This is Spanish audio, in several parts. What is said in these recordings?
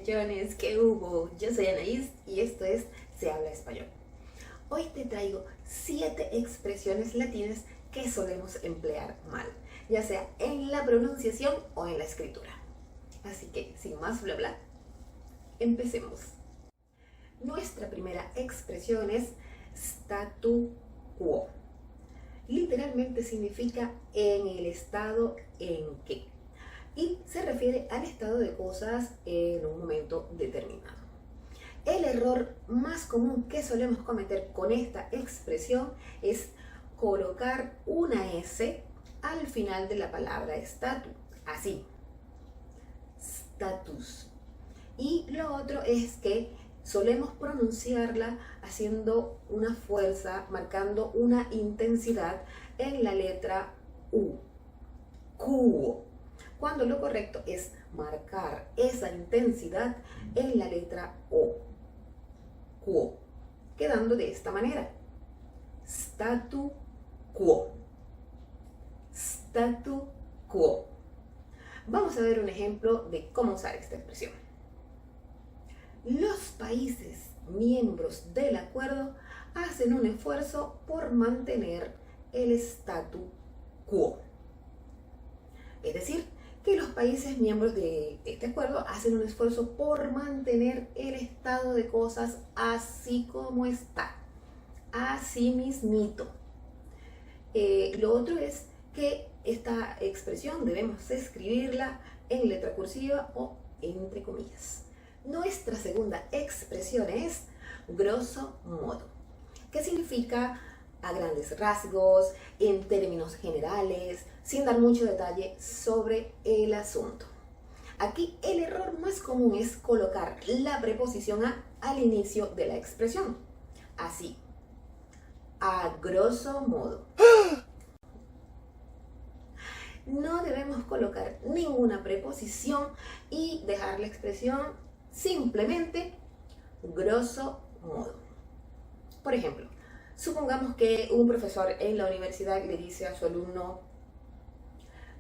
millones que hubo. Yo soy Anaís y esto es Se Habla Español. Hoy te traigo 7 expresiones latinas que solemos emplear mal, ya sea en la pronunciación o en la escritura. Así que, sin más bla bla, empecemos. Nuestra primera expresión es statu quo. Literalmente significa en el estado en que, y se refiere al estado de cosas en un momento determinado. El error más común que solemos cometer con esta expresión es colocar una S al final de la palabra statu, así, status. Y lo otro es que solemos pronunciarla haciendo una fuerza, marcando una intensidad en la letra U, quo, cuando lo correcto es marcar esa intensidad en la letra O, quo, quedando de esta manera: statu quo, statu quo. Vamos a ver un ejemplo de cómo usar esta expresión. Los países miembros del acuerdo hacen un esfuerzo por mantener el statu quo. Es decir, que los países miembros de este acuerdo hacen un esfuerzo por mantener el estado de cosas así como está, así mismito. Lo otro es que esta expresión debemos escribirla en letra cursiva o entre comillas. Nuestra segunda expresión es grosso modo, que significa a grandes rasgos, en términos generales, sin dar mucho detalle sobre el asunto. Aquí el error más común es colocar la preposición a al inicio de la expresión, así, a grosso modo. No debemos colocar ninguna preposición y dejar la expresión simplemente grosso modo. Por ejemplo, supongamos que un profesor en la universidad le dice a su alumno: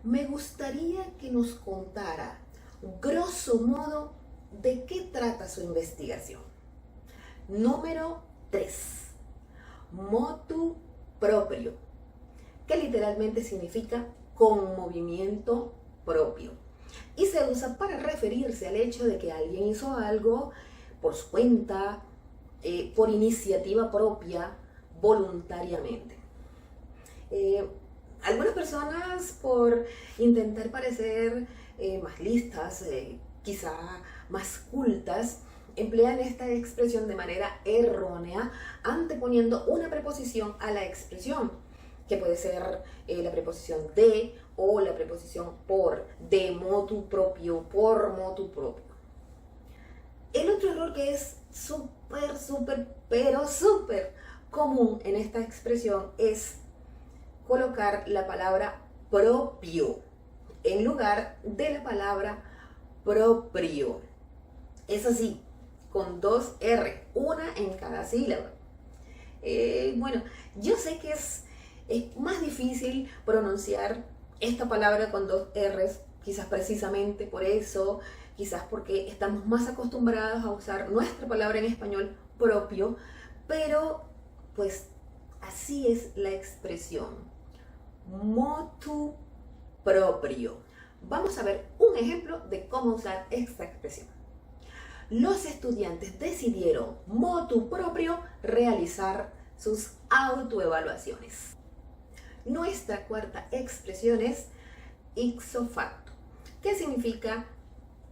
me gustaría que nos contara grosso modo de qué trata su investigación. Número 3. Motu proprio, que literalmente significa con movimiento propio, y se usa para referirse al hecho de que alguien hizo algo por su cuenta, por iniciativa propia, voluntariamente. Algunas personas, por intentar parecer más listas, quizá más cultas, emplean esta expresión de manera errónea, anteponiendo una preposición a la expresión, que puede ser la preposición de o la preposición por, de motu propio, por motu propio. El otro error que es súper común en esta expresión es colocar la palabra propio en lugar de la palabra propio. Es así, con 2 R, una en cada sílaba. Bueno, yo sé que es más difícil pronunciar esta palabra con 2 R's, quizás precisamente por eso, quizás porque estamos más acostumbrados a usar nuestra palabra en español propio, pero pues así es la expresión, motu proprio. Vamos a ver un ejemplo de cómo usar esta expresión. Los estudiantes decidieron motu proprio realizar sus autoevaluaciones. Nuestra cuarta expresión es ipso facto, que significa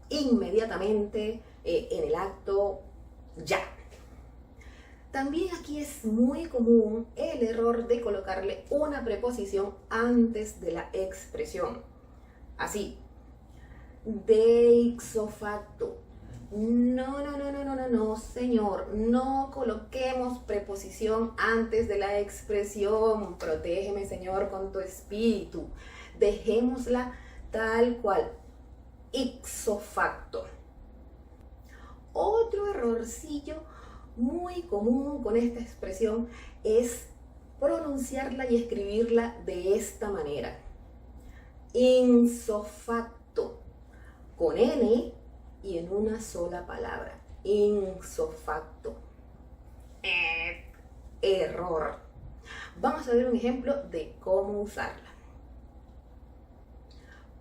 inmediatamente, en el acto, ya. También aquí es muy común el error de colocarle una preposición antes de la expresión, así, de ipso facto. No, señor, no coloquemos preposición antes de la expresión. Protégeme, Señor, con tu espíritu. Dejémosla tal cual, ipso facto. Otro errorcillo muy común con esta expresión es pronunciarla y escribirla de esta manera: ipso facto, con N y en una sola palabra. Ipso facto. Error. Vamos a ver un ejemplo de cómo usarla.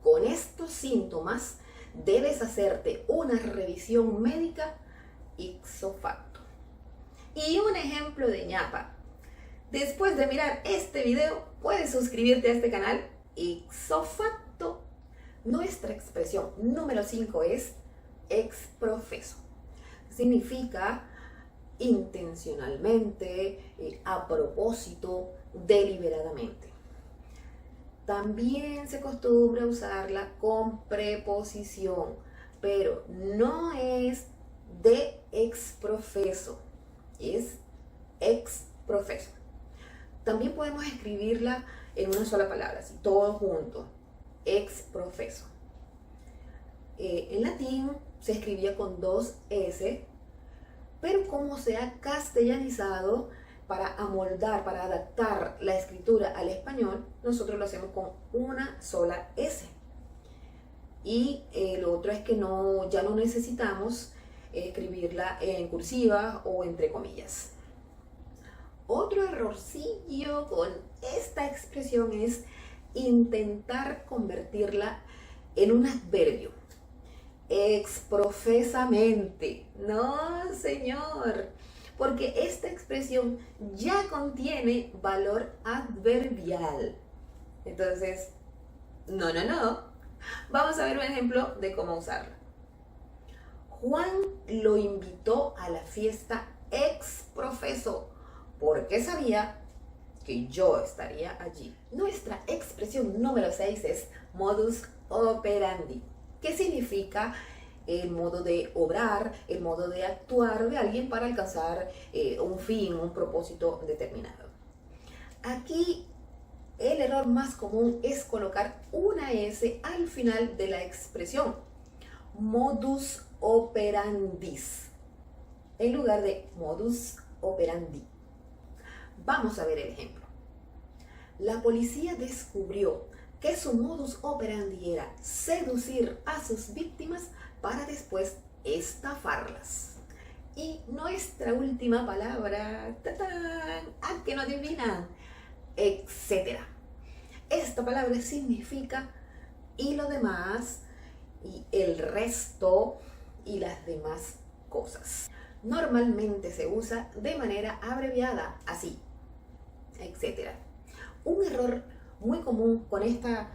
Con estos síntomas debes hacerte una revisión médica ipso facto. Y un ejemplo de ñapa. Después de mirar este video, puedes suscribirte a este canal ipso facto. Nuestra expresión número 5 es ex profeso. Significa intencionalmente, a propósito, deliberadamente. También se acostumbra usarla con preposición, pero no es de ex profeso, es ex profeso. También podemos escribirla en una sola palabra, así, todo junto, ex profeso. En latín se escribía con 2 S, pero como se ha castellanizado para amoldar, para adaptar la escritura al español, nosotros lo hacemos con una sola S. Y lo otro es que ya no necesitamos escribirla en cursiva o entre comillas. Otro errorcillo con esta expresión es intentar convertirla en un adverbio. Exprofesamente. No, señor, porque esta expresión ya contiene valor adverbial. Entonces, no. Vamos a ver un ejemplo de cómo usarla. Juan lo invitó a la fiesta ex profeso porque sabía que yo estaría allí. Nuestra expresión número 6 es modus operandi, que significa el modo de obrar, el modo de actuar de alguien para alcanzar un fin, un propósito determinado. Aquí el error más común es colocar una S al final de la expresión modus operandis en lugar de modus operandi. Vamos a ver el ejemplo. La policía descubrió que su modus operandi era seducir a sus víctimas para después estafarlas. Y nuestra última palabra, ¡tatán! ¿A que no adivinan? Etcétera. Esta palabra significa y lo demás, y el resto, y las demás cosas. Normalmente se usa de manera abreviada, así, etcétera. Un error muy común con esta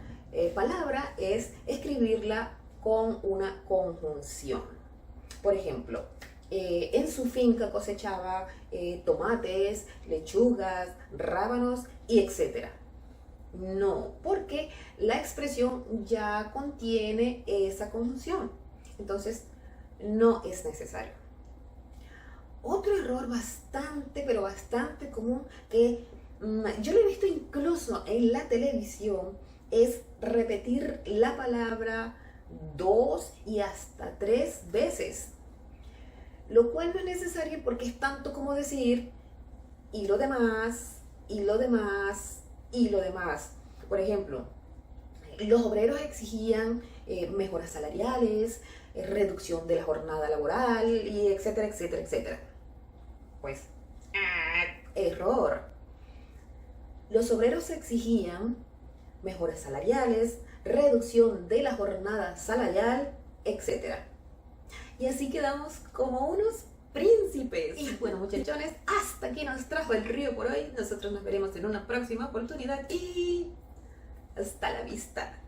palabra es escribirla con una conjunción. Por ejemplo, en su finca cosechaba tomates, lechugas, rábanos y etcétera. No, porque la expresión ya contiene esa conjunción. Entonces, no es necesario. Otro error bastante, pero bastante común que yo lo he visto incluso en la televisión es repetir la palabra 2 y hasta 3 veces. Lo cual no es necesario porque es tanto como decir y lo demás, y lo demás, y lo demás. Por ejemplo, los obreros exigían mejoras salariales, reducción de la jornada laboral, y etcétera, etcétera, etcétera. Pues, error. Los obreros exigían mejoras salariales, reducción de la jornada salarial, etcétera. Y así quedamos como unos príncipes. Y bueno, muchachones, hasta aquí nos trajo el río por hoy. Nosotros nos veremos en una próxima oportunidad y hasta la vista.